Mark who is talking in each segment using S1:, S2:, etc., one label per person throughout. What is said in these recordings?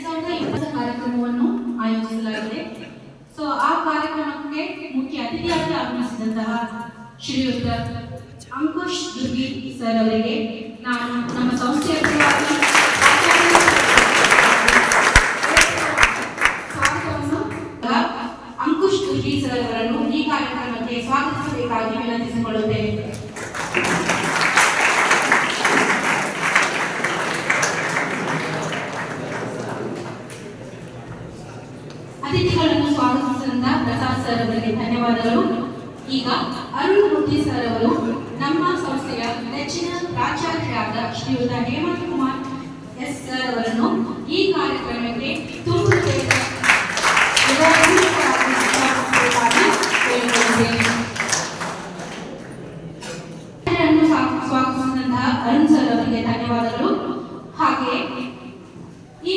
S1: 2020 ಕಾರ್ಯಕ್ರಮವನ್ನು ಆಯೋಜಿಸಲಾಗಿದೆ. ಸೊ ಆ ಕಾರ್ಯಕ್ರಮಕ್ಕೆ ಮುಖ್ಯ ಅತಿಥಿಯಾಗಿ ಆಗಮಿಸಿದಂತಹ ಶ್ರೀಯುತ ಅಂಕುಶ್ ದುರ್ಗಿ ಸರ್ ಅವರಿಗೆ ನಾನು ನಮ್ಮ ಸಂಸ್ಥೆಯ ಪರವಾಗಿ ಸ್ವಾಗತವನ್ನು ಅಂಕುಶ್ ದುರ್ಗಿ ಸರ್ ಅವರನ್ನು ಈ ಕಾರ್ಯಕ್ರಮಕ್ಕೆ ಸ್ವಾಗತಿಸಬೇಕಾಗಿ ವಿನಂತಿಸಿಕೊಳ್ಳುತ್ತೇನೆ. ಅತಿಥಿಗಳನ್ನು ಸ್ವಾಗತಿಸಿದ ಪ್ರಸಾದ್ ಸರ್ ಅವರಿಗೆ ಧನ್ಯವಾದಗಳು. ಈಗ ಅರುಣ್ ಮೂರ್ತಿ ಸರ್ ಅವರು ನಮ್ಮ ಸಂಸ್ಥೆಯ ನೆಚ್ಚಿನ ಪ್ರಾಚಾರ್ಯರಾದ ಶ್ರೀಯುತ ಹೇಮಂತ್ ಕುಮಾರ್ ಎಸ್ ಸರ್ ಅವರನ್ನು ಈ ಕಾರ್ಯಕ್ರಮಕ್ಕೆ ಸ್ವಾಗತಿಸಿದಂತಹ ಅರುಣ್ ಸರ್ ಅವರಿಗೆ ಧನ್ಯವಾದಗಳು. ಹಾಗೆ ಈ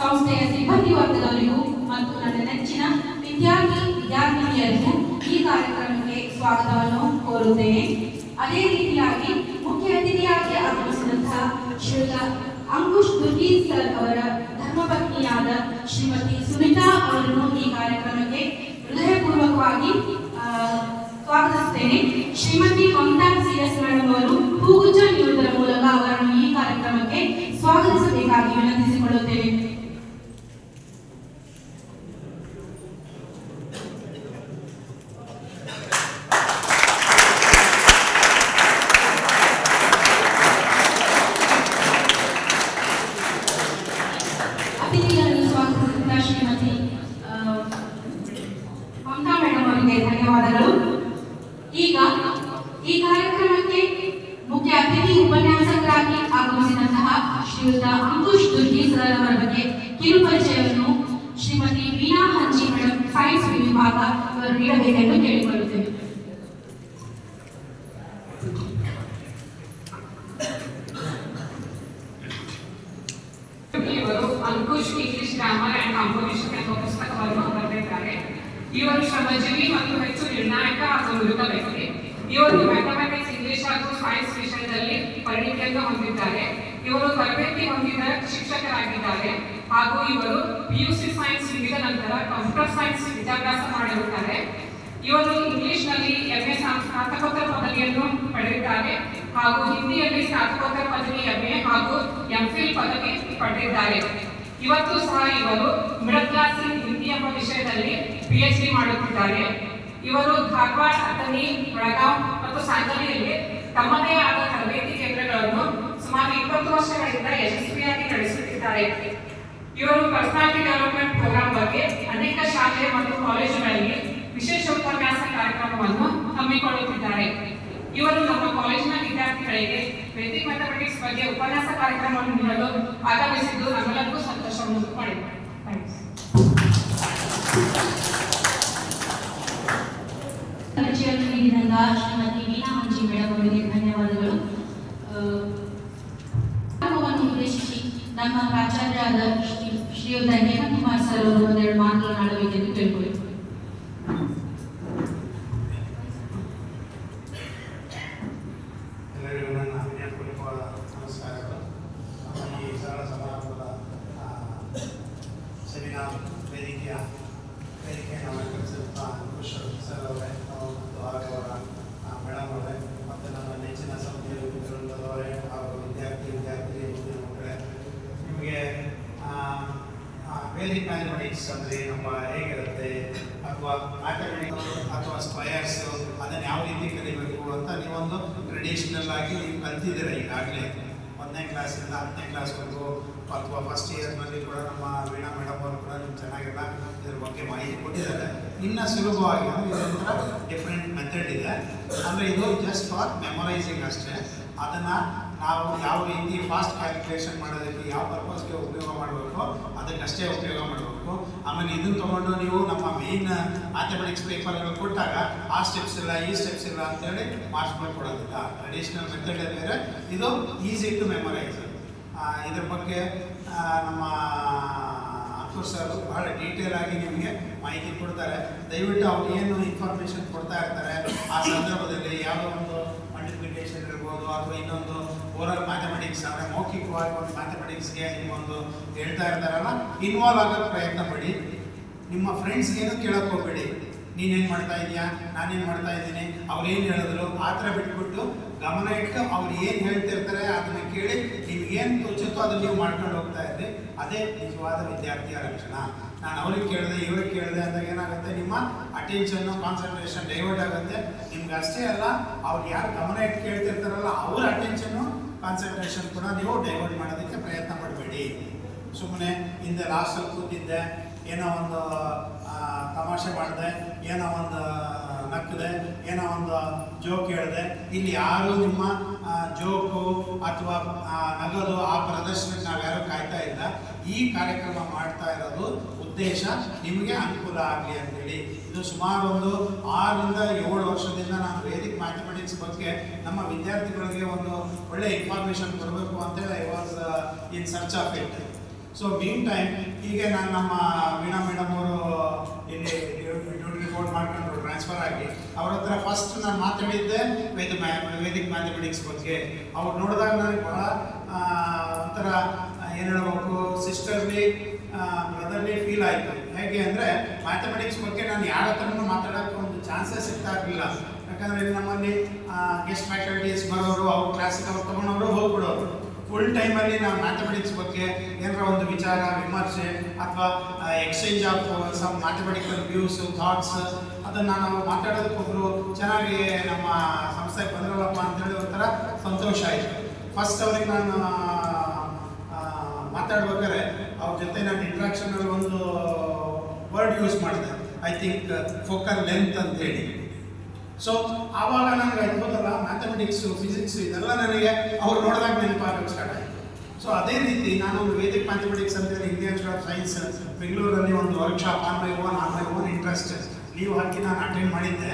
S1: ಸಂಸ್ಥೆಯ ಸಿಬ್ಬಂದಿ ವರ್ಗದವರಿಗೂ ಮತ್ತು ನನ್ನ ನೆಚ್ಚಿನ ವಿದ್ಯಾರ್ಥಿನಿಯರಿಗೂ ಈ ಕಾರ್ಯಕ್ರಮಕ್ಕೆ ಸ್ವಾಗತವನ್ನು ಕೋರುತ್ತೇನೆ. ಅದೇ ರೀತಿಯಾಗಿ ಮುಖ್ಯ ಅತಿಥಿಯಾಗಿ ಆಗಮಿಸಿದಂತಹ ಶ್ರೀಯುತ ಅಂಕುಶ್ ದುರ್ಗಿ ಸರ್ ಅವರ ಧರ್ಮಪತ್ನಿಯಾದ ಶ್ರೀಮತಿ ಸುಮಿತಾ ಅವರನ್ನು ಈ ಕಾರ್ಯಕ್ರಮಕ್ಕೆ ಹೃದಯಪೂರ್ವಕವಾಗಿ ಸ್ವಾಗತಿಸುತ್ತೇನೆ. ಶ್ರೀಮತಿ ಮಮತಾ ಸಿಎಸ್ ಮೇಡಮ್ ಅವರು ಹೂಗುಚ್ಛ ನೀಡುವುದರ ಮೂಲಕ ಅವರನ್ನು ಈ ಕಾರ್ಯಕ್ರಮಕ್ಕೆ ಸ್ವಾಗತಿಸಬೇಕಾಗಿ ವಿನಂತಿಸಿಕೊಳ್ಳುತ್ತೇವೆ. ಅತಿಥಿಗಳನ್ನು ಸ್ವಾಗತಿಸಿದ ಶ್ರೀಮತಿ ಮಮತಾ ಮೇಡಮ್ ಅವರಿಗೆ ಧನ್ಯವಾದಗಳು. ಈಗ ಈ ಕಾರ್ಯಕ್ರಮಕ್ಕೆ ಮುಖ್ಯ ಅತಿಥಿ ಉಪನ್ಯಾಸಕರಾಗಿ ಆಗಮಿಸಿದಂತಹ ಶ್ರೀಯುತ ಅಂಕುಶ್ ದುರ್ಗಿ ಸರ್ ಅವರ ಬಗ್ಗೆ ಕಿರು ಪರಿಚಯವನ್ನು ಶ್ರೀಮತಿ ವೀಣಾ ಹಂಚಿ ಮೇಡಮ್ ಸೈನ್ಸ್ ವಿಭಾಗ ಅವರು ನೀಡಬೇಕೆಂದು ಕೇಳಿಕೊಳ್ಳುತ್ತೇವೆ.
S2: ಇವರು ಅಂಕುಶ್ ಇಂಗ್ಲಿಷ್ ಗ್ರಾಮರ್ ಅಂಡ್ ಕಾಂಪೋಸಿಷನ್ ಎಂಬ ಪುಸ್ತಕವನ್ನು ಬರೆದಿದ್ದಾರೆ. ಇವರು ಶ್ರಮಜೀವಿ ಮತ್ತು ಹೆಚ್ಚು ನಿರ್ಣಾಯಕ ಹಾಗೂ ಮೃತ ವ್ಯಕ್ತಿ. ಇವರು ಮ್ಯಾಥಮೆಟಿಕ್ಸ್, ಇಂಗ್ಲಿಷ್ ಹಾಗೂ ಸೈನ್ಸ್ ವಿಷಯದಲ್ಲಿ ಪರಿಣಿತಿಯನ್ನು ಹೊಂದಿದ್ದಾರೆ. ಇವರು ತರಬೇತಿ ಹೊಂದಿದ ಶಿಕ್ಷಕರಾಗಿದ್ದಾರೆ ಹಾಗೂ ಇವರು PUC ಸೈನ್ಸ್ ಮುಗಿದ ನಂತರ ಕಂಪ್ಯೂಟರ್ ಸೈನ್ಸ್ ವಿದ್ಯಾಭ್ಯಾಸ ಮಾಡಿರುತ್ತಾರೆ. ಇವರು ಇಂಗ್ಲಿಷ್ನಲ್ಲಿ MA ಸ್ನಾತಕೋತ್ತರ ಪದವಿಯನ್ನು ಪಡೆದಿದ್ದಾರೆ ಹಾಗೂ ಹಿಂದಿಯಲ್ಲಿ ಸ್ನಾತಕೋತ್ತರ ಪದವಿ MA ಹಾಗೂ MPhil ಪದವಿ ಪಡೆದಿದ್ದಾರೆ. ಇವತ್ತು ಸಹ ಇವರು ಮಿಡಲ್ ಕ್ಲಾಸ್ ಇನ್ ಹಿಂದಿ ಎಂಬ ವಿಷಯದಲ್ಲಿ PhD ಮಾಡುತ್ತಿದ್ದಾರೆ. ಇವರು ಧಾರವಾಡ, ಅಥಣಿ, ಬೆಳಗಾವಿ ಮತ್ತು ಸಾಂಗಲಿಯಲ್ಲಿ ತಮ್ಮದೇ ಆದ ತರಬೇತಿ ಕೇಂದ್ರಗಳನ್ನು ಸುಮಾರು 20 ವರ್ಷಗಳಿಂದ ಯಶಸ್ವಿಯಾಗಿ ನಡೆಸುತ್ತಿದ್ದಾರೆ. ಇವರು ಪರ್ಸನಾಲಿಟಿ ಡೆವಲಪ್ಮೆಂಟ್ ಪ್ರೋಗ್ರಾಂ ಬಗ್ಗೆ ಅನೇಕ ಶಾಲೆ ಮತ್ತು ಕಾಲೇಜುಗಳಲ್ಲಿ ವಿಶೇಷ ಉಪನ್ಯಾಸ ಕಾರ್ಯಕ್ರಮವನ್ನು ಹಮ್ಮಿಕೊಳ್ಳುತ್ತಿದ್ದಾರೆ. ಇವರು ನಮ್ಮ ಕಾಲೇಜಿನ ವಿದ್ಯಾರ್ಥಿಗಳಿಗೆ ವೇದಿಕ್ ಮ್ಯಾಥಮೆಟಿಕ್ಸ್ ಬಗ್ಗೆ ಉಪನ್ಯಾಸ ಕಾರ್ಯಕ್ರಮವನ್ನು ನೀಡಲು ಆಗಮಿಸಿದ್ದು ನಮ್ಮೆಲ್ಲರಿಗೂ ಸಂತೋಷವನ್ನು ಮಾಡಿದ್ದಾರೆ.
S1: ಪರಿಚಯವನ್ನು ನೀಡಿದಂತಹ ಶ್ರೀಮತಿ ವೀಣಾ ಹಂಚಿ ಮೇಡಮ್ ಅವರಿಗೆ ಧನ್ಯವಾದಗಳು. ಕಾರ್ಯಕ್ರಮವನ್ನು ಉದ್ದೇಶಿಸಿ ನಮ್ಮ ಪ್ರಾಚಾರ್ಯರಾದ ಶ್ರೀಯುತ ಹೇಮಂತ್ ಕುಮಾರ್ ಸರ್ ಅವರು ಒಂದೆರಡು ಮಾತನಾಡಬೇಕೆಂದು ಕೇಳಿಕೊಳ್ಳಿ.
S3: ಎಲ್ಲರಿಗೂ ನನ್ನ ವಿನಯಪೂರ್ವಕ ನಮಸ್ಕಾರಗಳು. ನಮ್ಮ ಈ ಸರಳ ಸಮಾರಂಭದ ಸೆಮಿನಾರ್ ವೇದಿಕೆಯನ್ನು ಅಲಂಕರಿಸಿದಂಥ ಅಂಕುಶ್ ಸರ್ ಅವರೇ ಮತ್ತು ಅವರ ಮೇಡಮ್ ಅವರೇ ಮತ್ತು ನಮ್ಮ ನೆಚ್ಚಿನ ಸಂಸ್ಥೆಯವರೇ ಹಾಗೂ ವಿದ್ಯಾರ್ಥಿನಿ ಮಕ್ಕಳೇ, ನಿಮಗೆ ವೇದಿಕ್ ಮ್ಯಾಥಮೆಟಿಕ್ಸ್ ಅಂದರೆ ನಮ್ಮ ಹೇಗಿರುತ್ತೆ ಅಥವಾ ಮ್ಯಾಥಮೆಟಿಕ್ಸ್ ಅಥವಾ ಸ್ಕ್ವಯರ್ಸ್ ಅದನ್ನು ಯಾವ ರೀತಿ ಕಲಿಬೇಕು ಅಂತ ನೀವೊಂದು ಟ್ರೆಡಿಷ್ನಲ್ ಆಗಿ ನೀವು ಕಲ್ತಿದ್ದೀರ ಈಗಾಗಲೇ 1ನೇ ಕ್ಲಾಸಿಂದ 10ನೇ ಕ್ಲಾಸ್ವರೆಗೂ ಅಥವಾ ಫಸ್ಟ್ ಇಯರ್ನಲ್ಲಿ ಕೂಡ ನಮ್ಮ ವೀಣಾ ಮೇಡಮ್ ಅವರು ಕೂಡ ನಿಮ್ಗೆ ಚೆನ್ನಾಗೆಲ್ಲ ಇದ್ರ ಬಗ್ಗೆ ಮಾಹಿತಿ ಕೊಟ್ಟಿದ್ದಾರೆ. ಇನ್ನು ಸುಲಭವಾಗಿ ಅಂದರೆ ಇದೊಂಥರ ಡಿಫ್ರೆಂಟ್ ಮೆಥಡ್ ಇದೆ. ಅಂದರೆ ಇದು ಜಸ್ಟ್ ಫಾರ್ ಮೆಮೊರೈಸಿಂಗ್ ಅಷ್ಟೇ. ಅದನ್ನು ನಾವು ಯಾವ ರೀತಿ ಫಾಸ್ಟ್ ಕ್ಯಾಲ್ಕುಲೇಷನ್ ಮಾಡೋದಕ್ಕೆ ಯಾವ ಪರ್ಪಸ್ಗೆ ಉಪಯೋಗ ಮಾಡಬೇಕು ಅದಕ್ಕಷ್ಟೇ ಉಪಯೋಗ ಮಾಡಬೇಕು. ಆಮೇಲೆ ಇದನ್ನು ತೊಗೊಂಡು ನೀವು ನಮ್ಮ ಮೇನ್ ಮ್ಯಾಥಮೆಟಿಕ್ಸ್ ಪೇಪರ್ಗಳು ಕೊಟ್ಟಾಗ ಆ ಸ್ಟೆಪ್ಸ್ ಇಲ್ಲ ಈ ಸ್ಟೆಪ್ಸ್ ಇಲ್ಲ ಅಂತೇಳಿ ಮಾರ್ಕ್ಸ್ಗಳು ಕೊಡೋದಿಲ್ಲ. ಟ್ರೆಡಿಷ್ನಲ್ ಮೆಥಡ್ ಬೇರೆ, ಇದು ಈಸಿ ಟು ಮೆಮೊರೈಸ್. ಇದ್ರ ಬಗ್ಗೆ ನಮ್ಮ ಅಂಕುಶ್ ಸರ್ ಬಹಳ ಡೀಟೇಲ್ ಆಗಿ ನಿಮಗೆ ಮಾಹಿತಿ ಕೊಡ್ತಾರೆ. ದಯವಿಟ್ಟು ಅವ್ರು ಏನು ಇನ್ಫಾರ್ಮೇಷನ್ ಕೊಡ್ತಾ ಇರ್ತಾರೆ ಆ ಸಂದರ್ಭದಲ್ಲಿ ಯಾವುದೋ ಒಂದು ಮಲ್ಟಿಪ್ಲಿಕೇಶನ್ ಇರ್ಬೋದು ಅಥವಾ ಇನ್ನೊಂದು ಓರಲ್ ಮ್ಯಾಥಮೆಟಿಕ್ಸ್ ಅಂದರೆ ಮೌಖಿಕವಾಗಿ ಒಂದು ಮ್ಯಾಥಮೆಟಿಕ್ಸ್ಗೆ ನಿಮ್ಮೊಂದು ಹೇಳ್ತಾ ಇರ್ತಾರಲ್ಲ, ಇನ್ವಾಲ್ವ್ ಆಗೋಕ್ಕೆ ಪ್ರಯತ್ನ ಪಡಿ. ನಿಮ್ಮ ಫ್ರೆಂಡ್ಸ್ಗೇನು ಕೇಳೋಕ್ಕೆ ಹೋಗಬೇಡಿ, ನೀನೇನು ಮಾಡ್ತಾ ಇದೀಯಾ, ನಾನೇನು ಮಾಡ್ತಾ ಇದ್ದೀನಿ, ಅವ್ರೇನು ಹೇಳಿದ್ರು ಆ ಥರ ಬಿಟ್ಬಿಟ್ಟು ಗಮನ ಇಟ್ಟು ಅವ್ರು ಏನು ಹೇಳ್ತಿರ್ತಾರೆ ಅದನ್ನು ಕೇಳಿ ನಿಮ್ಗೇನು ತೋಚುತ್ತೋ ಅದನ್ನು ನೀವು ಮಾಡ್ಕೊಂಡು ಹೋಗ್ತಾ ಇದ್ರಿ. ಅದೇ ನಿಜವಾದ ವಿದ್ಯಾರ್ಥಿಯ ಲಕ್ಷಣ. ನಾನು ಅವ್ರಿಗೆ ಕೇಳಿದೆ ಇವ್ರಿಗೆ ಕೇಳಿದೆ ಅಂದಾಗ ಏನಾಗುತ್ತೆ, ನಿಮ್ಮ ಅಟೆನ್ಷನ್ನು ಕಾನ್ಸಂಟ್ರೇಷನ್ ಡೈವರ್ಟ್ ಆಗುತ್ತೆ. ನಿಮ್ಗೆ ಅಷ್ಟೇ ಅಲ್ಲ, ಅವ್ರು ಯಾರು ಗಮನ ಇಟ್ಟು ಕೇಳ್ತಿರ್ತಾರಲ್ಲ ಅವ್ರ ಅಟೆನ್ಷನ್ನು ಕಾನ್ಸಂಟ್ರೇಷನ್ ಕೂಡ ನೀವು ಡೈವರ್ಟ್ ಮಾಡೋದಕ್ಕೆ ಪ್ರಯತ್ನ ಪಡಬೇಡಿ. ಸುಮ್ಮನೆ ಹಿಂದೆ ಲಾಸ್ಟಲ್ಲಿ ಕೂತಿದ್ದೆ, ಏನೋ ಒಂದು ತಮಾಷೆ ಮಾಡಿದೆ, ಏನೋ ಒಂದು ನಕ್ಕಿದೆ, ಏನೋ ಒಂದು ಜೋಕ್ ಹೇಳಿದೆ. ಇಲ್ಲಿ ಯಾರು ನಿಮ್ಮ ಜೋಕು ಅಥವಾ ನಗದು ಆ ಪ್ರದರ್ಶನಕ್ಕೆ ನಾವು ಯಾರು ಕಾಯ್ತಾ ಇಲ್ಲ. ಈ ಕಾರ್ಯಕ್ರಮ ಮಾಡ್ತಾ ಇರೋದು ಉದ್ದೇಶ ನಿಮಗೆ ಅನುಕೂಲ ಆಗಲಿ ಅಂತೇಳಿ. ಇದು ಸುಮಾರು ಒಂದು 6 ರಿಂದ 7 ವರ್ಷದಿಂದ ನಾನು ವೇದಿಕ್ ಮ್ಯಾಥಮೆಟಿಕ್ಸ್ ಬಗ್ಗೆ ನಮ್ಮ ವಿದ್ಯಾರ್ಥಿಗಳಿಗೆ ಒಂದು ಒಳ್ಳೆ ಇನ್ಫಾರ್ಮೇಷನ್ ಕೊಡಬೇಕು ಅಂತೇಳಿ I was in search of it. So mean time ಹೀಗೆ ನಾನು ನಮ್ಮ ವೀಣಾ ಮೇಡಮ್ ಅವರು ಇಲ್ಲಿ ಡ್ಯೂಟಿ ರಿಪೋರ್ಟ್ ಮಾಡ್ಕೊಂಡು ಟ್ರಾನ್ಸ್ಫರ್ ಆಗಿ ಅವ್ರ ಹತ್ರ ಫಸ್ಟ್ ನಾನು ಮಾತಾಡಿದ್ದೆ ವೇದಿಕ್ ಮ್ಯಾಥಮೆಟಿಕ್ಸ್ ಬಗ್ಗೆ. ಅವ್ರು ನೋಡಿದಾಗ ನನಗೆ ಬಹಳ ಒಂಥರ ಏನು ಹೇಳಬೇಕು, ಸಿಸ್ಟರ್ಲಿ ಬ್ರದರ್ಲಿ ಫೀಲ್ ಆಯಿತು. ಹೇಗೆ ಅಂದರೆ ಮ್ಯಾಥಮೆಟಿಕ್ಸ್ ಬಗ್ಗೆ ನಾನು ಯಾರ ಹತ್ರನೂ ಮಾತಾಡೋಕ್ಕೆ ಒಂದು ಚಾನ್ಸಸ್ ಸಿಗ್ತಾ ಇರಲಿಲ್ಲ. ಯಾಕಂದರೆ ನಮ್ಮಲ್ಲಿ ಗೆಸ್ಟ್ ಫ್ಯಾಕಲ್ಟೀಸ್ ಬರೋರು, ಅವ್ರ ಕ್ಲಾಸಿಗೆ ಅವ್ರು ತೊಗೊಂಡವರು ಹೋಗ್ಬಿಡೋರು. ಫುಲ್ ಟೈಮಲ್ಲಿ ನಾವು ಮ್ಯಾಥಮೆಟಿಕ್ಸ್ ಬಗ್ಗೆ ಏನಾರ ಒಂದು ವಿಚಾರ ವಿಮರ್ಶೆ ಅಥವಾ exchange of some mathematical views thoughts ಅದನ್ನು ನಾವು ಮಾತಾಡೋದಕ್ಕೊಬ್ಬರು ಚೆನ್ನಾಗಿ ನಮ್ಮ ಸಂಸ್ಥೆಗೆ ಬಂದ್ರಲ್ಲಪ್ಪ ಅಂತೇಳಿ ಒಂಥರ ಸಂತೋಷ ಆಯಿತು. ಫಸ್ಟ್ ಅವ್ರಿಗೆ ನಾನು ಮಾತಾಡ್ಬೇಕಾದ್ರೆ ಅವ್ರ ಜೊತೆ ನಾನು ಇಂಟ್ರಾಕ್ಷನಲ್ಲಿ ಒಂದು ವರ್ಡ್ ಯೂಸ್ ಮಾಡಿದೆ, ಐ ಥಿಂಕ್ ಫೋಕಲ್ ಲೆಂತ್ ಅಂತೇಳಿ. ಸೊ ಆವಾಗ ನನಗೆ ಅದ್ಭುತಲ್ಲ, ಮ್ಯಾಥಮೆಟಿಕ್ಸು ಫಿಸಿಕ್ಸು ಇದೆಲ್ಲ ನನಗೆ ಅವ್ರು ನೋಡಿದಾಗ ನೆನಪಾಗಕ್ಕೆ ಸ್ಟಾರ್ಟ್ ಆಯಿತು. ಸೊ ಅದೇ ರೀತಿ ನಾನು ಒಂದು ವೇದಿಕ್ ಮ್ಯಾಥಮೆಟಿಕ್ಸ್ ಅಂತೇಳಿ ಇಂಡಿಯನ್ ಇನ್ಸ್ಟಿಟ್ಯೂಟ್ ಆಫ್ ಸೈನ್ಸ್ ಬೆಂಗಳೂರಲ್ಲಿ ಒಂದು workshop on my own interest leave ಹಾಕಿ ನಾನು ಅಟೆಂಡ್ ಮಾಡಿದ್ದೆ.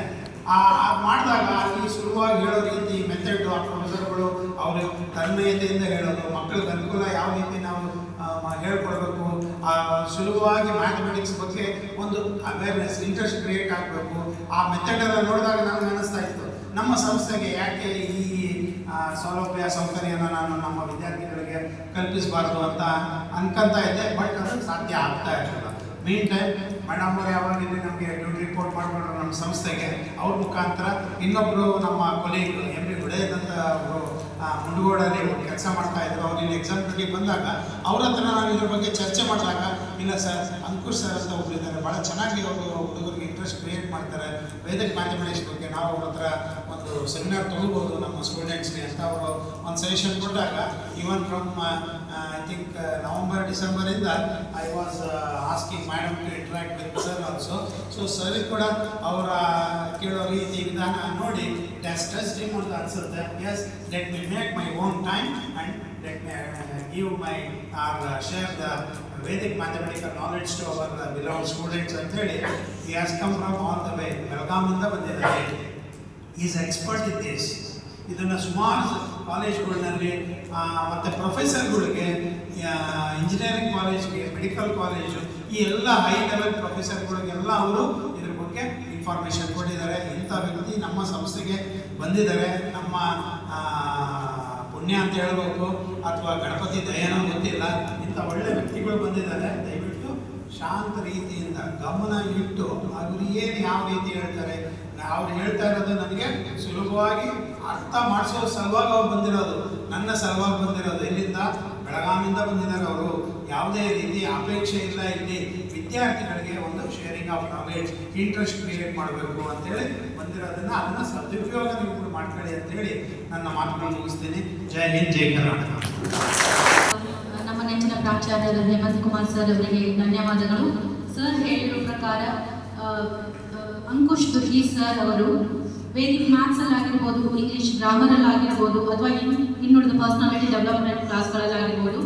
S3: ಮಾಡಿದಾಗ ಅಲ್ಲಿ ಸುಲಭವಾಗಿ ಹೇಳೋ ರೀತಿ ಮೆಥಡ್ ಆ ಪ್ರೊಫೆಸರ್ಗಳು ಅವರು ತನ್ಮಯತೆಯಿಂದ ಹೇಳೋದು, ಮಕ್ಕಳಿಗೆ ಅನುಕೂಲ ಯಾವ ರೀತಿ ನಾವು ಹೇಳ್ಕೊಡ್ಬೇಕು, ಸುಲಭವಾಗಿ ಮ್ಯಾಥಮೆಟಿಕ್ಸ್ ಬಗ್ಗೆ ಒಂದು ಅವೇರ್ನೆಸ್ ಇಂಟ್ರೆಸ್ಟ್ ಕ್ರಿಯೇಟ್ ಆಗಬೇಕು. ಆ ಮೆಥಡೆಲ್ಲ ನೋಡಿದಾಗ ನನಗೆ ಅನ್ನಿಸ್ತಾ ಇತ್ತು ನಮ್ಮ ಸಂಸ್ಥೆಗೆ ಯಾಕೆ ಈ ಸೌಲಭ್ಯ ಸೌಕರ್ಯನ ನಾನು ನಮ್ಮ ವಿದ್ಯಾರ್ಥಿಗಳಿಗೆ ಕಲ್ಪಿಸಬಾರ್ದು ಅಂತ ಅನ್ಕೊಂತ ಇದ್ದೆ. ಬಟ್ ಅದು ಸಾಧ್ಯ ಆಗ್ತಾ ಇರಲಿಲ್ಲ. ಮೀನ್ ಟೈಮ್ ಮೇಡಮ್ ಅವರು ಯಾವಾಗಿಲ್ಲಿ ನಮಗೆ ಡ್ಯೂಟಿ ರಿಪೋರ್ಟ್ ಮಾಡಿಕೊಂಡ್ರು ನಮ್ಮ ಸಂಸ್ಥೆಗೆ. ಅವ್ರ ಮುಖಾಂತರ ಇನ್ನೊಬ್ಬರು ನಮ್ಮ ಕೊಲೀಗ್ ಎಂ.ಬಿ. ಗುಡೇದ್ ಅಂತ ಅವರು ಮುಂಡಗೋಡಲ್ಲಿ ಕೆಲಸ ಮಾಡ್ತಾ ಇದ್ರು. ಅವ್ರು ಇಲ್ಲಿ ಎಕ್ಸಾಮ್ ಡ್ಯೂಟಿಗೆ ಬಂದಾಗ ಅವ್ರ ಹತ್ರ ನಾನು ಇದ್ರ ಬಗ್ಗೆ ಚರ್ಚೆ ಮಾಡಿದಾಗ, ಇಲ್ಲ ಸರ್ ಅಂಕುಶ್ ಸರ್ ಅಂತ ಒಬ್ಬರಿದ್ದಾರೆ, ಭಾಳ ಚೆನ್ನಾಗಿ ಅವರು ಹುಡುಗರಿಗೆ ಇಂಟ್ರೆಸ್ಟ್ ಕ್ರಿಯೇಟ್ ಮಾಡ್ತಾರೆ ವೇದಿಕ್ ಮ್ಯಾಥಮೆಟಿಕ್ಸ್ ಬಗ್ಗೆ, ನಾವು ಅವ್ರ ಹತ್ರ ಒಂದು ಸೆಮಿನಾರ್ ತೊಗೋಬೋದು ನಮ್ಮ ಸ್ಟೂಡೆಂಟ್ಸ್ಗೆ ಅಂತ ಅವರು ಒಂದು ಸಜೆಷನ್ ಕೊಟ್ಟಾಗ, even from I think November ಡಿಸೆಂಬರಿಂದ I was asking madam to interact with sir also. So sir ಕೂಡ ಅವರ ಕೇಳೋ ರೀತಿ ವಿಧಾನ ನೋಡಿ ಟಚ್ ಹಿಮ್ ಅಂತ ಅನಿಸುತ್ತೆ. Yes, let me make my own time and let me give my share the Vedic mathematical knowledge to our beloved students ಅಂತೇಳಿ he has come from all the way, ಬೆಳಗಾವಿಂದ ಬಂದಿದ್ದಾರೆ. Is expert in this. ಇದನ್ನು ಸುಮಾರು ಕಾಲೇಜ್ಗಳಲ್ಲಿ ಮತ್ತು ಪ್ರೊಫೆಸರ್ಗಳಿಗೆ, engineering ಕಾಲೇಜ್ಗೆ, medical college, ಈ ಎಲ್ಲ ಹೈ ಲೆವೆಲ್ ಪ್ರೊಫೆಸರ್ಗಳಿಗೆಲ್ಲ ಅವರು ಇದ್ರ ಬಗ್ಗೆ ಇನ್ಫಾರ್ಮೇಷನ್ ಕೊಟ್ಟಿದ್ದಾರೆ. ಇಂಥ ವ್ಯಕ್ತಿ ನಮ್ಮ ಸಂಸ್ಥೆಗೆ ಬಂದಿದ್ದಾರೆ, ನಮ್ಮ ಪುಣ್ಯ ಅಂತ ಹೇಳಬೇಕು ಅಥವಾ ಗಣಪತಿ ದಯನೋ ಗೊತ್ತಿಲ್ಲ, ಇಂಥ ಒಳ್ಳೆ ವ್ಯಕ್ತಿಗಳು ಬಂದಿದ್ದಾರೆ. ದಯವಿಟ್ಟು ಶಾಂತ ರೀತಿಯಿಂದ ಗಮನ ಇಟ್ಟು ಅವರು ಏನು ಯಾವ ರೀತಿ ಹೇಳ್ತಾರೆ, ಅವ್ರು ಹೇಳ್ತಾ ಇರೋದು ನನಗೆ ಸುಲಭವಾಗಿ ಅರ್ಥ ಮಾಡಿಸೋ ಸಲುವಾಗಿ ಅವ್ರು ಬಂದಿರೋದು, ನನ್ನ ಸಲುವಾಗಿ ಬಂದಿರೋದು. ಇಲ್ಲಿಂದ ಬೆಳಗಾವಿಯಿಂದ ಬಂದಿದ್ದಾರೆ ಅವರು. ಯಾವುದೇ ರೀತಿ ಅಪೇಕ್ಷೆ ಇಲ್ಲ. ಇಲ್ಲಿ ವಿದ್ಯಾರ್ಥಿಗಳಿಗೆ ಒಂದು sharing of knowledge, interest create ಮಾಡಬೇಕು ಅಂತೇಳಿ ಬಂದಿರೋದನ್ನು ಅದನ್ನು ಸದುಪಯೋಗ ನೀವು ಕೂಡ ಮಾಡ್ಕೊಳ್ಳಿ ಅಂತೇಳಿ ನನ್ನ ಮಾತುಗಳನ್ನು ಮುಗಿಸ್ತೀನಿ. ಜೈ ಹಿಂದ್, ಜೈ ಕರ್ನಾಟಕ.
S1: ನಮ್ಮ ನೆಚ್ಚಿನ ಪ್ರಾಚಾರ್ಯರು ಹೇಮಂತ್ ಕುಮಾರ್ ಸರ್ ಅವರಿಗೆ ಧನ್ಯವಾದಗಳು. ಸರ್ ಹೇಳಿರೋ ಪ್ರಕಾರ ಅಂಕುಶ್ ದುರ್ಗಿ ಸರ್ ಅವರು ವೇದಿಕ್ ಮ್ಯಾಥ್ಸಲ್ಲಿ ಆಗಿರ್ಬೋದು, ಇಂಗ್ಲೀಷ್ ಗ್ರಾಮರಲ್ಲಿ ಆಗಿರ್ಬೋದು, ಅಥವಾ ಇನ್ನುಳಿದ ಪರ್ಸನಾಲಿಟಿ ಡೆವಲಪ್ಮೆಂಟ್ ಕ್ಲಾಸ್ಗಳಲ್ಲಾಗಿರ್ಬೋದು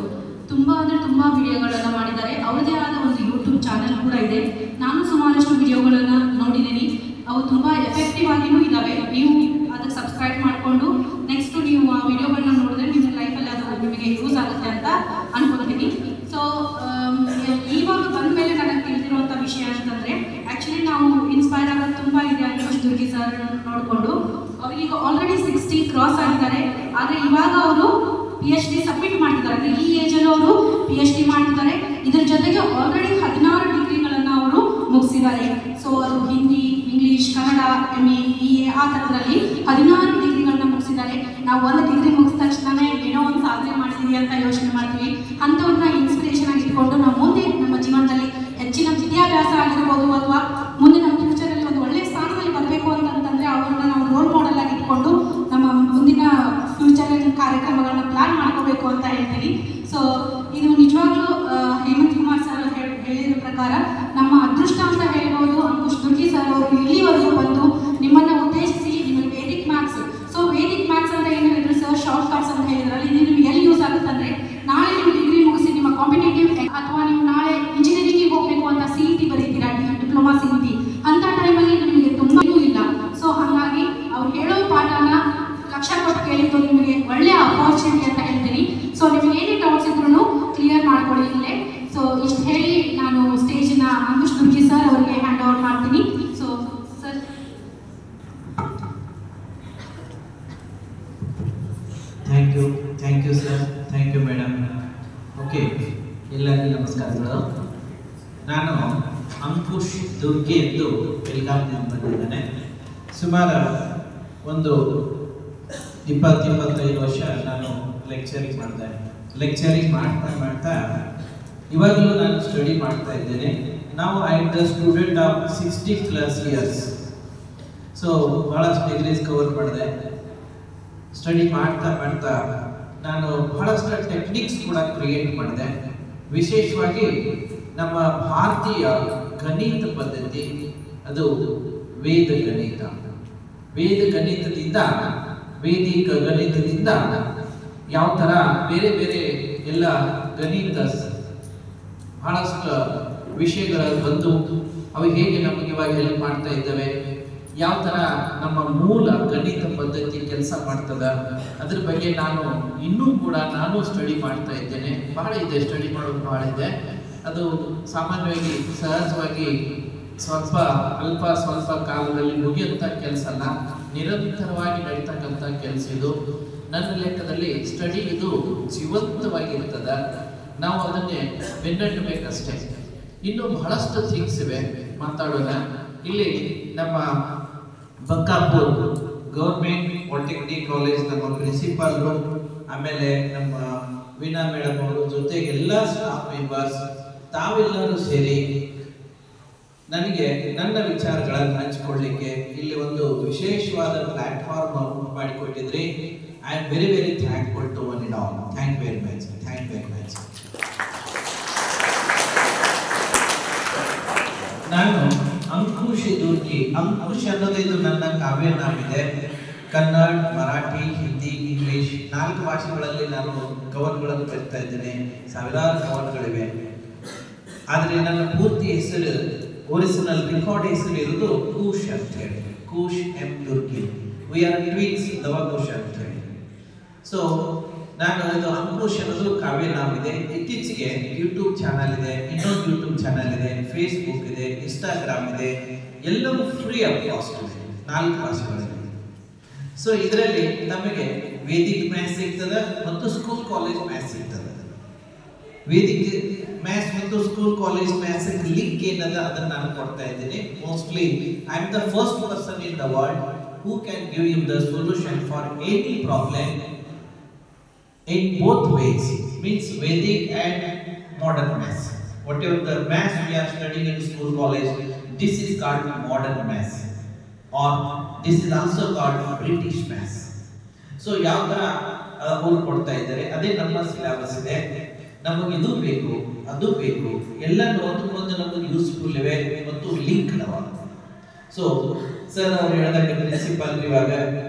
S1: ತುಂಬ ಅಂದರೆ ತುಂಬ ವಿಡಿಯೋಗಳನ್ನು ಮಾಡಿದ್ದಾರೆ. ಅವ್ರದ್ದೇ ಆದ ಒಂದು ಯೂಟ್ಯೂಬ್ ಚಾನಲ್ ಕೂಡ ಇದೆ. ನಾನು ಸುಮಾರಷ್ಟು ವಿಡಿಯೋಗಳನ್ನು ನೋಡಿದ್ದೀನಿ. ಅವು ತುಂಬ ಎಫೆಕ್ಟಿವ್ ಆಗಿಯೂ ಇದ್ದಾವೆ. ನೀವು ಅದಕ್ಕೆ ಸಬ್ಸ್ಕ್ರೈಬ್ ಮಾಡಿಕೊಂಡು ನೆಕ್ಸ್ಟು ನೀವು ಆ ವಿಡಿಯೋಗಳನ್ನ ನೋಡಿದ್ರೆ ನಿಮ್ಮ ಲೈಫಲ್ಲಿ ಅದು ನಿಮಗೆ ಯೂಸ್ ಆಗುತ್ತೆ ಅಂತ ಅನ್ಕೊಳ್ತೀನಿ. ಸೊ ಇವಾಗ ಬಂದ ಮೇಲೆ ನನಗೆ ತಿಳಿದಿರುವಂಥ ವಿಷಯ ಅಂತಂದರೆ, ಆ್ಯಕ್ಚುಲಿ ನಾವು ಇನ್ಸ್ಪೈರ್ ಆಗೋದು ತುಂಬ ಇದೆ ಅಂಕುಶ್ ದುರ್ಗಿ ಸರ್ ನೋಡಿಕೊಂಡು. ಅವ್ರಿಗೀಗ ಆಲ್ರೆಡಿ 60 ಕ್ರಾಸ್ ಆಗಿದ್ದಾರೆ. ಆದರೆ ಇವಾಗ ಅವರು PhD ಸಬ್ಮಿಟ್ ಮಾಡ್ತಿದ್ದಾರೆ. ಅಂದರೆ ಈ ಏಜಲ್ಲಿ ಅವರು PhD ಮಾಡ್ತಿದ್ದಾರೆ. ಇದರ ಜೊತೆಗೆ ಆಲ್ರೆಡಿ 16 ಡಿಗ್ರಿಗಳನ್ನು ಅವರು ಮುಗಿಸಿದ್ದಾರೆ. ಸೊ ಅದು Hindi, English, Kannada, MA, BA ಆ ಥರದ್ರಲ್ಲಿ 16 ಡಿಗ್ರಿಗಳನ್ನ ಮುಗಿಸಿದ್ದಾರೆ. ನಾವು ಒಂದು ಡಿಗ್ರಿ ಮುಗಿದ ತಕ್ಷಣವೇ ಏನೋ ಒಂದು ಸಾಧನೆ ಮಾಡ್ತೀವಿ ಅಂತ ಯೋಚನೆ ಮಾಡ್ತೀವಿ. ಅಂಥವ್ರನ್ನ ಇನ್ಸ್ಪಿರೇಷನ್ ಆಗಿ ಇಟ್ಕೊಂಡು ನಾವು ಮುಂದೆ ನಮ್ಮ ಜೀವನದಲ್ಲಿ ಹೆಚ್ಚಿನ ವಿದ್ಯಾಭ್ಯಾಸ ಆಗಿರ್ಬೋದು ಅಥವಾ ಮುಂದೆ ನಮ್ಮ ಫ್ಯೂಚರಲ್ಲಿ ಒಂದು ಒಳ್ಳೆಯ ಸ್ಥಾನದಲ್ಲಿ ಬರಬೇಕು ಅಂತಂದರೆ ಅವ್ರನ್ನ ನಾವು ರೋಲ್ ಮಾಡೆಲ್ ಆಗಿ ಇಟ್ಕೊಂಡು ನಮ್ಮ ಮುಂದಿನ ಫ್ಯೂಚರ್ ಕಾರ್ಯಕ್ರಮಗಳನ್ನ ಪ್ಲಾನ್ ಮಾಡ್ಕೋಬೇಕು ಅಂತ ಹೇಳ್ತೀನಿ. ಸೊ ಇದು ನಿಜವಾಗ್ಲೂ ಹೇಮಂತ್ ಕುಮಾರ್ ಸರ್ ಹೇಳಿದ ಪ್ರಕಾರ ನಮ್ಮ ಅದೃಷ್ಟ ಅಂತ ಹೇಳ್ಬೋದು. ಅಂಕುಶ್ ದುರ್ಗಿ ಸರ್ ಅವರು ಇಲ್ಲಿವರೆಗೂ ಬಂದು ನಿಮ್ಮನ್ನು ಉದ್ದೇಶಿಸಿ ನಿಮಗೆ Vedic maths, so Vedic maths ಅಂತ ಏನು ಹೇಳಿದ್ರು ಸರ್, ಶಾರ್ಟ್ ಕಟ್ಸ್ ಅಂತ ಹೇಳಿದ್ರಲ್ಲಿ ಇದು ನಿಮ್ಗೆ ಎಲ್ಲಿ ಯೂಸ್ ಆಗುತ್ತೆ ಅಂದರೆ ನಾಳೆ ನೀವು ಡಿಗ್ರಿ ಮುಗಿಸಿ ನಿಮ್ಮ ಕಾಂಪಿಟೇಟಿವ್ ಅಥವಾ ನೀವು ನಾಳೆ ಇಂಜಿನಿಯರಿಂಗಿಗೆ ಹೋಗಬೇಕು ಅಂತ CET ಬರೀತೀರಾ, ಡಿಪ್ಲೊಮಾ CET ಅಂತ ಟೈಮಲ್ಲಿ ನಿಮಗೆ ತುಂಬಾ ಇಲ್ಲ. ಸೊ ಹಾಗಾಗಿ ಅವ್ರು ಹೇಳೋ ಪಾಠನ ಲಕ್ಷ ಕೊಟ್ಟು ಕೇಳಿದ್ದು ನಿಮಗೆ ಒಳ್ಳೆಯ ಅಪಾರ್ಚುನಿಟಿ ಅಂತ ಹೇಳ್ತೀನಿ. ಸೊ ನಿಮಗೆ ಏನೇ ಡೌಟ್ಸ್ ಇದ್ರೂ ಕ್ಲಿಯರ್ ಮಾಡ್ಕೊಳ್ಳಿ ಇಲ್ಲೇ. ಸೊ ಇಷ್ಟು ಹೇಳಿ ನಾನು ಸ್ಟೇಜಿನ ಅಂಕುಶ್ ದುರ್ಗಿ ಸರ್ ಅವರಿಗೆ ಹ್ಯಾಂಡ್ ಓವರ್ ಮಾಡ್ತೀನಿ. So sir.
S4: Thank you sir, thank you madam. Okay, ಎಲ್ಲರಿಗೂ ನಮಸ್ಕಾರಗಳು. ನಾನು ಅಂಕುಶ್ ದುರ್ಗಿ ಎಂದು ಬೆಳಗಾವಿಯಿಂದ ಬಂದಿದ್ದೇನೆ. ಸುಮಾರು ಒಂದು 20-25 ವರ್ಷ ನಾನು ಲೆಕ್ಚರಿಂಗ್ ಮಾಡ್ತಾ ಇವಾಗಲೂ ನಾನು ಸ್ಟಡಿ ಮಾಡ್ತಾ ಇದ್ದೇನೆ. ನಾವು I am the student of 60+ years. So ಭಾಳಷ್ಟು ಡಿಗ್ರೀಸ್ ಕವರ್ ಮಾಡಿದೆ. ಸ್ಟಡಿ ಮಾಡ್ತಾ ನಾನು ಬಹಳಷ್ಟು ಟೆಕ್ನಿಕ್ಸ್ ಕೂಡ ಕ್ರಿಯೇಟ್ ಮಾಡಿದೆ. ವಿಶೇಷವಾಗಿ ನಮ್ಮ ಭಾರತೀಯ ಗಣಿತ ಪದ್ಧತಿ, ಅದು ವೇದ ಗಣಿತದಿಂದ ವೇದಿಕ ಗಣಿತದಿಂದ ಯಾವ ಥರ ಬೇರೆ ಬೇರೆ ಎಲ್ಲ ಗಣಿತ ಬಹಳಷ್ಟು ವಿಷಯಗಳು ಬಂದು ಅವು ಹೇಗೆ ನಮಗೆ ಇವಾಗ ಹೆಲ್ಪ್ ಮಾಡ್ತಾ ಇದ್ದಾವೆ, ಯಾವ ಥರ ನಮ್ಮ ಮೂಲ ಗಣಿತ ಪದ್ಧತಿ ಕೆಲಸ ಮಾಡ್ತದ, ಅದ್ರ ಬಗ್ಗೆ ಇನ್ನೂ ಕೂಡ ಸ್ಟಡಿ ಮಾಡ್ತಾ ಇದ್ದೇನೆ. ಬಹಳ ಇದೆ, ಸ್ಟಡಿ ಮಾಡೋದು ಬಹಳ ಇದೆ. ಅದು ಸಾಮಾನ್ಯವಾಗಿ ಸಹಜವಾಗಿ ಸ್ವಲ್ಪ ಕಾಲದಲ್ಲಿ ಮುಗಿಯುವಂಥ ಕೆಲಸ ಅಲ್ಲ, ನಿರಂತರವಾಗಿ ನಡೀತಕ್ಕಂಥ ಕೆಲಸ ಇದು. ನನ್ನ ಲೆಕ್ಕದಲ್ಲಿ ಸ್ಟಡಿ ಇದು ಜೀವಂತವಾಗಿರ್ತದ, ನಾವು ಅದನ್ನೇ ಬೆನ್ನಟ್ಟಬೇಕಷ್ಟೇ. ಇನ್ನು ಬಹಳಷ್ಟು ಥಿಂಗ್ಸ್ ಇವೆ ಮಾತಾಡೋಣ. ಇಲ್ಲಿ ನಮ್ಮ ಬಂಕಾಪುರ್ ಗೌರ್ಮೆಂಟ್ ಪಾಲಿಟೆಕ್ನಿಕ್ ಕಾಲೇಜ್ ನಮ್ಮ ಪ್ರಿನ್ಸಿಪಾಲ್ರು, ಆಮೇಲೆ ನಮ್ಮ ವೀಣಾ ಮೇಡಮ್ ಅವರು, ಜೊತೆಗೆ ಎಲ್ಲ ಸ್ಟಾಫ್ ಮೆಂಬರ್ಸ್ ತಾವೆಲ್ಲರೂ ಸೇರಿ ನನಗೆ ನನ್ನ ವಿಚಾರಗಳನ್ನು ಹಂಚಿಕೊಳ್ಳಿಕ್ಕೆ ಇಲ್ಲಿ ಒಂದು ವಿಶೇಷವಾದ ಪ್ಲಾಟ್ಫಾರ್ಮ್ ಮಾಡಿಕೊಟ್ಟಿದ್ರಿ. I am very very thankful to one and all. Thank very much. ನಾನು ಅಂಕುಶ್ ದುರ್ಗಿ. ಅಂಕುಶ್ ಅನ್ನೋದು ಇದು ನನ್ನ ಕಾವ್ಯನಾಮಿದೆ. ಕನ್ನಡ, ಮರಾಠಿ, ಹಿಂದಿ, ಇಂಗ್ಲಿಷ್ 4 ಭಾಷೆಗಳಲ್ಲಿ ನಾನು ಕವನಗಳನ್ನು ಬರೀತಾ ಇದ್ದೇನೆ. ಸಾವಿರಾರು ಕವನಗಳಿವೆ. ಆದರೆ ನನ್ನ ಪೂರ್ತಿ ಹೆಸರು, ಒರಿಜಿನಲ್ ರೆಕಾರ್ಡ್ ಹೆಸರು ಇರೋದು ಕೂಶ್ ಅಂತ ಹೇಳಿ, Kush M Durgi. We are twins ದವಕುಶ್ ಅಂತ ಹೇಳಿ. ಸೊ ನಾನು ಇದು ಅಂಕುಶ್ ಅನ್ನೋದು ಕಾವ್ಯನಾಮಿದೆ. ಇತ್ತೀಚೆಗೆ ಯೂಟ್ಯೂಬ್ ಚಾನಲ್ ಇದೆ, ಇನ್ನೊಂದು ಯೂಟ್ಯೂಬ್ ಚಾನಲ್ ಇದೆ, ಫೇಸ್ಬುಕ್ ಇದೆ, ಇನ್ಸ್ಟಾಗ್ರಾಮ್ ಇದೆ, ಎಲ್ಲವೂ ಫ್ರೀ ಆಫ್ ಕಾಸ್ಟ್ ಇದೆ, 4 ಭಾಷೆಗಳಿದೆ. ಸೊ ಇದರಲ್ಲಿ ನಮಗೆ ವೇದಿಕ್ ಮ್ಯಾಥ್ಸ್ ಸಿಗ್ತದೆ ಮತ್ತು ಸ್ಕೂಲ್ ಕಾಲೇಜ್ ಮ್ಯಾಥ್ಸ್ ಸಿಗ್ತದೆ. ವೇದಿಕ್ ಮ್ಯಾಥ್ಸ್ ಮತ್ತು ಸ್ಕೂಲ್ ಕಾಲೇಜ್ ಮ್ಯಾಥ್ಸ್ ಲಿಂಕ್ ಏನದ ಅದನ್ನು ನಾನು ಕೊಡ್ತಾ ಇದ್ದೀನಿ. Mostly I am the first person in the world who can give you the solution for any problem in both ways, means Vedic and modern maths. Whatever the maths we are studying in school, college, this is called modern maths, or this is also called British maths. So ಯಾವ ತರ ಅವರು ಕೊಡ್ತಾ ಇದ್ದಾರೆ ಅದೇ ನಮ್ಮ syllabus ಇದೆ. ನಮಗೆ ಇದು ಬೇಕು, ಅದು ಬೇಕು, ಎಲ್ಲ ಒಂದಕ್ಕೊಂದು ನಮಗೆ ಯೂಸ್ಫುಲ್ ಇವೆ ಮತ್ತು ಲಿಂಕ್ ಅವ. ಸೊ ಸರ್ ಅವರು ಹೇಳಿದಾಗ ಪ್ರಿನ್ಸಿಪಲ್ ಇವಾಗ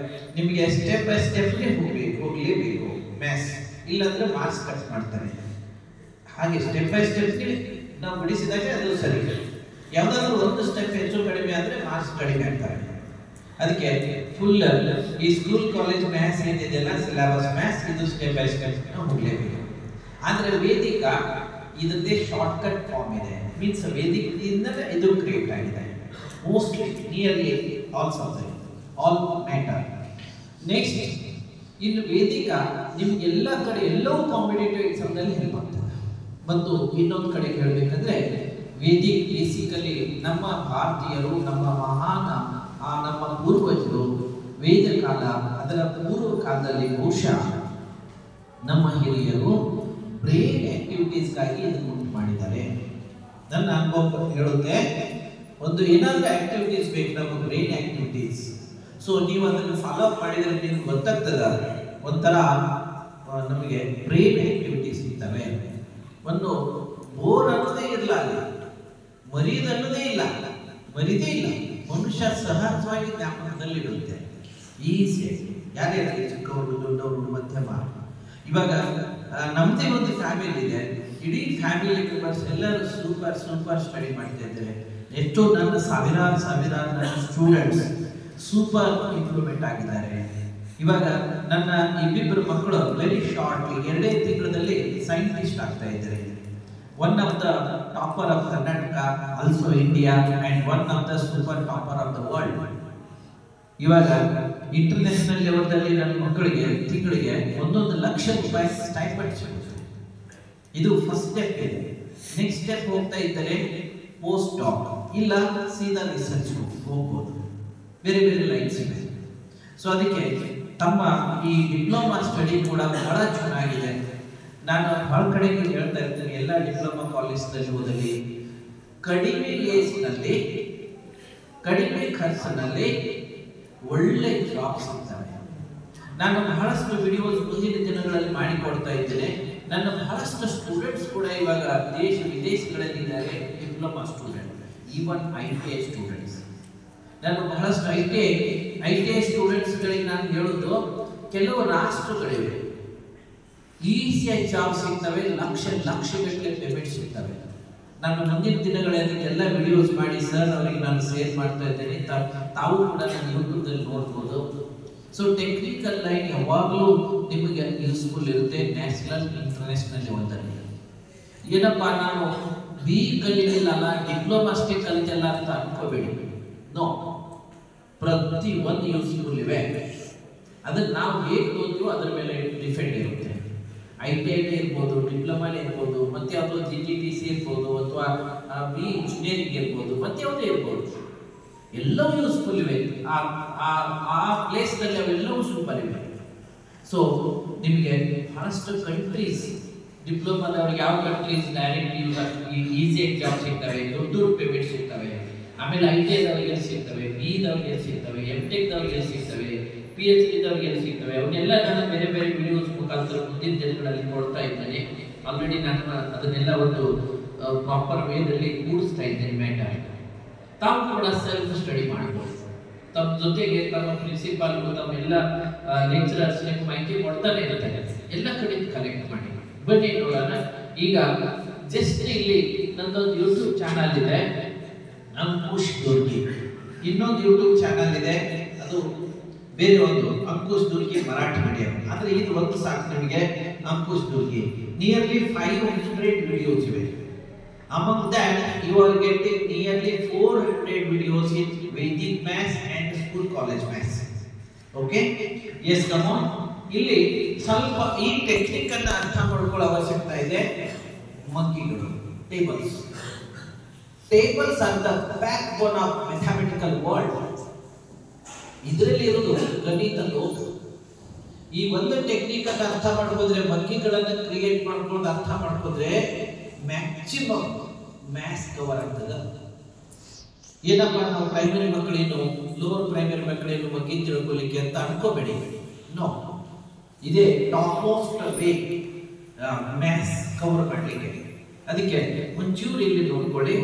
S4: ನಿಮಗೆ ಸ್ಟೆಪ್ ಬೈ ಸ್ಟೆಪ್ಗೆ ಹೋಗಲೇಬೇಕು ಮ್ಯಾಥ್ಸ್, ಇಲ್ಲಾಂದ್ರೆ ಮಾರ್ಕ್ಸ್ ಕಟ್ ಮಾಡ್ತಾರೆ. ಹಾಗೆ ಸ್ಟೆಪ್ ಬೈ ಸ್ಟೆಪ್ಗೆ ನಾವು ಬಿಡಿಸಿದಾಗ ಅದು ಸರಿ. ಯಾವುದಾದ್ರೂ ಒಂದು ಸ್ಟೆಪ್ ಹೆಚ್ಚು ಕಡಿಮೆ ಆದರೆ ಮಾರ್ಕ್ಸ್ ಕಡಿಮೆ ಆಗ್ತಾರೆ. ಅದಕ್ಕೆ ಫುಲ್ ಈ ಸ್ಕೂಲ್ ಕಾಲೇಜ್ ಮ್ಯಾಥ್ಸ್ ಏನಿದೆಯಲ್ಲ ಸಿಲೆಬಸ್ ಮ್ಯಾಥ್ಸ್ ಇದು ಸ್ಟೆಪ್ ಬೈ ಸ್ಟೆಪ್ ಹೋಗಲೇಬೇಕು. ಆದರೆ ವೇದಿಕ ಇದಕ್ಕೆ ಶಾರ್ಟ್ ಕಟ್ ಫಾರ್ಮ್ ಇದೆ. ಮೀನ್ಸ್ ವೇದಿಕದಿಂದ ಇದು ಕ್ರಿಯೇಟ್ ಆಗಿದೆ. Mostly nearly all subject all matter. Next ಇನ್ನು ವೇದಿಕ ನಿಮ್ಗೆಲ್ಲ ಕಡೆ ಎಲ್ಲವೂ ಕಾಂಪಿಟೇಟಿವ್ ಎಕ್ಸಾಮ್ನಲ್ಲಿ ಹೆಲ್ಪ್ ಆಗ್ತದೆ. ಮತ್ತು ಇನ್ನೊಂದು ಕಡೆ ಹೇಳಬೇಕಂದ್ರೆ ವೇದಿಕ್ ಬೇಸಿಕಲಿ ನಮ್ಮ ಭಾರತೀಯರು, ನಮ್ಮ ಮಹಾನ್ ನಮ್ಮ ಪೂರ್ವಜರು ವೇದ ಕಾಲ ಅದರ ಪೂರ್ವ ಕಾಲದಲ್ಲಿ ಬಹುಶಃ ನಮ್ಮ ಹಿರಿಯರು ಬ್ರೈನ್ ಆಕ್ಟಿವಿಟೀಸ್ಗಾಗಿ ಇದನ್ನು ಉಂಟು ಮಾಡಿದ್ದಾರೆ. ನನ್ನ ಅನುಭವ ಹೇಳುತ್ತೆ, ಒಂದು ಏನಾದರೂ ಆಕ್ಟಿವಿಟೀಸ್ ಬೇಕು ನಮ್ಮ ಬ್ರೈನ್ ಆಕ್ಟಿವಿಟೀಸ್. ಸೊ ನೀವು ಅದನ್ನು ಫಾಲೋ ಅಪ್ ಮಾಡಿದ್ರೆ ನಿಮ್ಗೆ ಗೊತ್ತಾಗ್ತದ, ಒಂಥರ ನಮಗೆ ಬ್ರೈನ್ ಆಕ್ಟಿವಿಟೀಸ್ ಇರ್ತವೆ. ಒಂದು ಬೋರ್ ಅನ್ನೋದೇ ಇರಲ್ಲ, ಮರೀದನ್ನೋದೇ ಇಲ್ಲ, ಮರಿದೇ ಇಲ್ಲ. ಮನುಷ್ಯ ಸಹಜವಾಗಿ ಜ್ಞಾಪಕದಲ್ಲಿರುತ್ತೆ ಈಸಿ. ಯಾರೇ ಚಿಕ್ಕವರು ದೊಡ್ಡವರು ಮಧ್ಯಮ. ಇವಾಗ ನಮ್ಮದೇ ಒಂದು ಫ್ಯಾಮಿಲಿ ಇದೆ, ಇಡೀ ಫ್ಯಾಮಿಲಿ ಮೆಂಬರ್ಸ್ ಎಲ್ಲರೂ ಸೂಪರ್ ಸೂಪರ್ ಸ್ಟಡಿ ಮಾಡ್ತಾ ಇದ್ದಾರೆ. ಎಷ್ಟೋ ನನ್ನ ಸಾವಿರಾರು ನನ್ನ ಸ್ಟೂಡೆಂಟ್ಸ್ ಸೂಪರ್ ಇಂಪ್ರೂವ್ಮೆಂಟ್ ಆಗಿದ್ದಾರೆ. ಇವಾಗ ನನ್ನ ಇಬ್ಬಿಬ್ಬರು ಮಕ್ಕಳು ವೆರಿ ಶಾರ್ಟ್ 2 ತಿಂಗಳಲ್ಲಿ ಸೈಂಟಿಸ್ಟ್ ಆಗ್ತಾ ಇದ್ದಾರೆ. One of the topper of Karnataka, also India, and one of the super topper of the world. ಇವಾಗ ಇಂಟರ್ನ್ಯಾಷನಲ್ ಲೆವೆಲ್ದಲ್ಲಿ ನನ್ನ ಮಕ್ಕಳಿಗೆ ತಿಂಗಳಿಗೆ 1 ಲಕ್ಷ ರೂಪಾಯಿ ಸ್ಟೈಪಂಡ್ ಸಿಗುತ್ತೆ. ಇದು ಫಸ್ಟ್ ಸ್ಟೆಪ್ ಇದೆ. ನೆಕ್ಸ್ಟ್ ಸ್ಟೆಪ್ ಹೋಗ್ತಾ ಇದ್ದರೆ ಪೋಸ್ಟ್ ಡಾಕ್ ಇಲ್ಲ ಸೀದಾ ರಿಸರ್ಚ್ ಹೋಗ್ಬೋದು. ಬೇರೆ ಬೇರೆ ಲೈನ್ಸ್ ಇದೆ. ಸೊ ಅದಕ್ಕೆ ತಮ್ಮ ಈ ಡಿಪ್ಲೊಮಾ ಸ್ಟಡಿ ಕೂಡ ಬಹಳ ಚೆನ್ನಾಗಿದೆ. ನಾನು ಬಹಳ ಕಡೆ ಹೇಳ್ತಾ ಇರ್ತೇನೆ, ಎಲ್ಲ ಡಿಪ್ಲೊಮಾ ಕಾಲೇಜ್ನಲ್ಲಿ ಓದಲಿ, ಕಡಿಮೆ ಏಜ್ನಲ್ಲಿ ಕಡಿಮೆ ಖರ್ಚಿನಲ್ಲಿ ಒಳ್ಳೆ ಜಾಬ್ ಸಿಗ್ತವೆ. ನಾನು ಬಹಳಷ್ಟು ವಿಡಿಯೋಸ್ ಮುಂದಿನ ದಿನಗಳಲ್ಲಿ ಮಾಡಿಕೊಡ್ತಾ ಇದ್ದೇನೆ. ನನ್ನ ಬಹಳಷ್ಟು ಸ್ಟೂಡೆಂಟ್ಸ್ ಕೂಡ ಇವಾಗ ದೇಶ ವಿದೇಶಗಳಲ್ಲಿದ್ದಾರೆ, diploma student, even ITI students. ನಾನು ಬಹಳಷ್ಟು ITI ಸ್ಟೂಡೆಂಟ್ಸ್ಗಳಿಗೆ ನಾನು ಹೇಳೋದು, ಕೆಲವು ರಾಷ್ಟ್ರಗಳಿವೆ ಈಸಿಯಾಗಿ ಜಾಬ್ ಸಿಗ್ತವೆ, ಲಕ್ಷಗಟ್ಟಲೆ ಪೇಮೆಂಟ್ ಸಿಗ್ತವೆ. ನಾನು ಮುಂದಿನ ದಿನಗಳಲ್ಲಿ ಅದಕ್ಕೆಲ್ಲ ವಿಡಿಯೋಸ್ ಮಾಡಿ ಸರ್ ಅವರಿಗೆ ನಾನು ಶೇರ್ ಮಾಡ್ತಾ ಇದ್ದೇನೆ. ತಾವು ಕೂಡ ನನ್ನ ಯೂಟ್ಯೂಬ್ದಲ್ಲಿ ನೋಡ್ಬೋದು. ಸೊ ಟೆಕ್ನಿಕಲ್ ಲೈನ್ ಯಾವಾಗಲೂ ನಿಮಗೆ ಯೂಸ್ಫುಲ್ ಇರುತ್ತೆ, ನ್ಯಾಷನಲ್ ಇಂಟರ್ನ್ಯಾಷನಲ್ ಲೆವೆಲ್ದಲ್ಲಿ. ಏನಪ್ಪ ನಾನು BE ಕಲಿಲಿಲ್ಲ, ಡಿಪ್ಲೊಮಾ ಅಷ್ಟೇ ಕಲಿತಲ್ಲ ಅಂತ ಅನ್ಕೋಬೇಡಿ. ನೋ, ಪ್ರತಿ ಒಂದು ಯೂಸ್ಫುಲ್ ಇವೆ. ಅದನ್ನು ನಾವು ಹೇಗೆ ಓದ್ತೀವೋ ಅದರ ಮೇಲೆ ಡಿಪೆಂಡ್ ಇರುತ್ತೆ. ITI ಇರ್ಬೋದು, ಡಿಪ್ಲೊಮಾಲಿ ಇರ್ಬೋದು, ಮತ್ತೆ ಯಾವುದೋ GTTC ಇರ್ಬೋದು, ಅಥವಾ BE ಇಂಜಿನಿಯರಿಂಗ್ ಇರ್ಬೋದು, ಮತ್ತೆ ಯಾವುದೇ ಇರ್ಬೋದು, ಎಲ್ಲವೂ ಯೂಸ್ಫುಲ್ ಇವೆ. ಆ ಪ್ಲೇಸ್ನಲ್ಲಿ ಅವೆಲ್ಲವೂ ಸೂಪರ್ ಇವೆ. ಸೊ ನಿಮಗೆ ಬಹಳಷ್ಟು ಕಂಟ್ರೀಸ್ ಡಿಪ್ಲೊಮಾದವ್ರಿಗೆ ಯಾವ ಕಂಟ್ರೀಸ್ ಡೈರೆಕ್ಟ್ ಈಸಿಯಾಗಿ ಜಾಬ್ ಸಿಗ್ತವೆ, ದೊಡ್ಡ ಪೇಮೆಂಟ್ ಸಿಗ್ತವೆ. ಆಮೇಲೆ ITIದವ್ರಿಗೆ ಸಿಗ್ತವೆ, BEದವ್ರಿಗೆ ಸಿಗ್ತವೆ, MTechದವ್ರಿಗೆ ಸಿಗ್ತವೆ, PhDದವ್ರಿಗೆ ಸಿಗ್ತವೆ. ಅವನ್ನೆಲ್ಲ ನಾನು ಬೇರೆ ಬೇರೆ ವಿಡಿಯೋಸ್ ಮುಖಾಂತರ ಮುಂದಿನ ದಿನಗಳಲ್ಲಿ ಕೊಡ್ತಾ ಇದ್ದೇನೆ. ಆಲ್ರೆಡಿ ನಾನು ಅದನ್ನೆಲ್ಲ ಒಂದು ಪ್ರಾಪರ್ ವೇದಲ್ಲಿ ಕೂಡಿಸ್ತಾ ಇದ್ದೇನೆ ಮ್ಯಾಟರ್. ತಾವು ಕೂಡ ಸೆಲ್ಫ್ ಸ್ಟಡಿ ಮಾಡ್ಬೋದು. ತಮ್ಮ ಜೊತೆಗೆ ತಮ್ಮ ಪ್ರಿನ್ಸಿಪಾಲ್ಗಳು, ತಮ್ಮ ಎಲ್ಲ ಲೆಕ್ಚರರ್ಸ್ ನಿಮ್ಗೆ ಮಾಹಿತಿ ಕೊಡ್ತಾನೆ ಇರ್ತಾರೆ. ಎಲ್ಲ ಕಡೆಯಿಂದ ಕಲೆಕ್ಟ್ ಮಾಡಿ ಬನ್ನಿ ನೋಡೋಣ. ಈಗ ಜಸ್ಟ್ ಇಲ್ಲಿ ನಂದೊಂದು ಯೂಟ್ಯೂಬ್ ಚಾನಲ್ ಇದೆ, ಅಂಕುಶ್ ದುರ್ಗಿ. ಇನ್ನೊಂದು ಯೂಟ್ಯೂಬ್ ಚಾನಲ್ ಇದೆ, ಅದು ಬೇರೆ ಒಂದು ಅಂಕುಶ್ ದುರ್ಗಿ ಮರಾಠಿ ಮೀಡಿಯಂ. ಆದ್ರೆ ಇದು ಒಂದು ಸಾಕು ನಿಮಗೆ, ಅಂಕುಶ್ ದುರ್ಗಿ. ನಿಯರ್ಲಿ 500 ವಿಡಿಯೋಸ್ ಇವೆ. Among that, you are getting nearly 400 videos in Vedic Maths and School College Maths. Okay? Yes, come on. ಇಲ್ಲಿ ಸ್ವಲ್ಪ ಈ ಟೆಕ್ನಿಕ್ ಅನ್ನು ಅರ್ಥ ಮಾಡ್ಕೊಳ್ಳೋ ಅವಶ್ಯಕತೆ ಇದೆ. ಮಂಕಿಗಳು, tables are the backbone of mathematical world. ಇದರಲ್ಲಿ ಇರೋದು ಗಣಿತ ಲೋಕ. ಈ ಒಂದು ಟೆಕ್ನಿಕ್ ಅನ್ನು ಅರ್ಥ ಮಾಡ್ಕೋದ್ರೆ, ಮಂಕಿಗಳನ್ನು ಕ್ರಿಯೇಟ್ ಮಾಡ್ಕೊಂಡು ಅರ್ಥ ಮಾಡ್ಕೋದ್ರೆ ಮ್ಯಾಕ್ಸಿಮಮ್ ಮ್ಯಾಥ್ಸ್ ಕವರ್ ಆಗ್ತದೆ. ಏನಪ್ಪ ನಾವು ಪ್ರೈಮರಿ ಮಕ್ಕಳೇನು, ಲೋವರ್ ಪ್ರೈಮರಿ ಮಕ್ಕಳೇನು ಬಗ್ಗೆ ತಿಳ್ಕೊಳ್ಳಿಕ್ಕೆ ಅಂತ ಅನ್ಕೋಬೇಡಿ. ನೋ, ಇದೇ top most way maths cover ಮಾಡಲಿಕ್ಕೆ. ಅದಕ್ಕೆ ಒಂಚೂರು ಇಲ್ಲಿ ನೋಡ್ಕೊಳ್ಳಿ,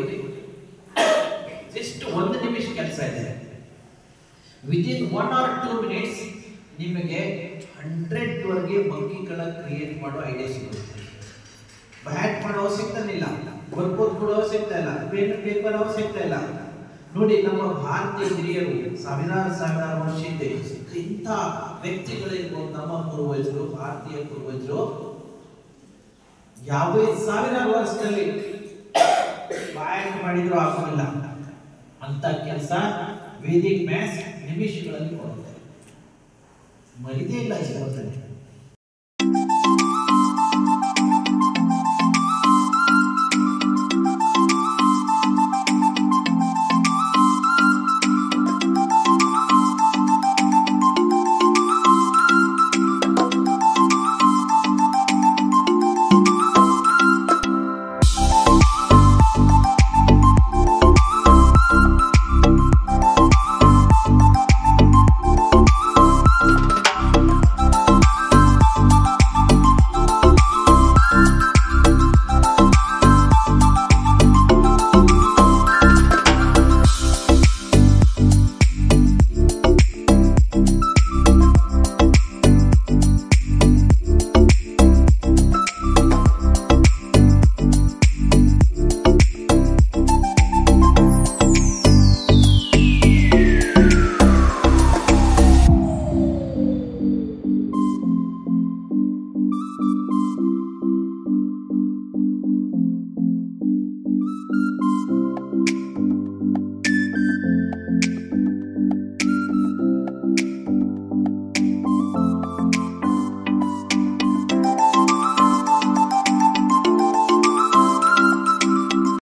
S4: ಜಸ್ಟ್ 1 ನಿಮಿಷ ಕೆಲಸ ಇದೆ. ವಿದಿನ್ 1 or 2 minutes ನಿಮಗೆ 100ವರೆಗೆ ಮಂಕಿಗಳ ಕ್ರಿಯೇಟ್ ಮಾಡೋ ಐಡಿಯಾ ಸಿಗುತ್ತೆ. ಬ್ಯಾಟ್ ಮಾಡೋ ಅವಶ್ಯಕತೆ ಇಲ್ಲ, ವರ್ಕೌಟ್ ಕೊಡೋ ಅವಶ್ಯಕತೆ ಇಲ್ಲ, ಪೆನ್ ಪೇಪರ್ ಅವಶ್ಯಕತೆ ಇಲ್ಲ. ನೋಡಿ, ನಮ್ಮ ಭಾರತೀಯ ಹಿರಿಯರು ಸಾವಿರಾರು ವರ್ಷ ಹಿಂದೆ ಇಂಥ ವ್ಯಕ್ತಿಗಳಿರ್ಬೋದು. ನಮ್ಮ ಪೂರ್ವಜರು, ಭಾರತೀಯ ಪೂರ್ವಜರು ಯಾವುದೇ ಸಾವಿರಾರು ವರ್ಷದಲ್ಲಿ ಬ್ಯಾಟ್ ಮಾಡಿದ್ರು ಆಗೋದಿಲ್ಲ ಅಂತ ಕೆಲಸ ವೇದಿಕ್ ಮ್ಯಾಥ್ಸ್ ನಿಮಿಷಗಳಲ್ಲಿ ಕೊಡುತ್ತೆ. ಮರಿದೇ ಇಲ್ಲ ಇವತ್ತಲ್ಲಿ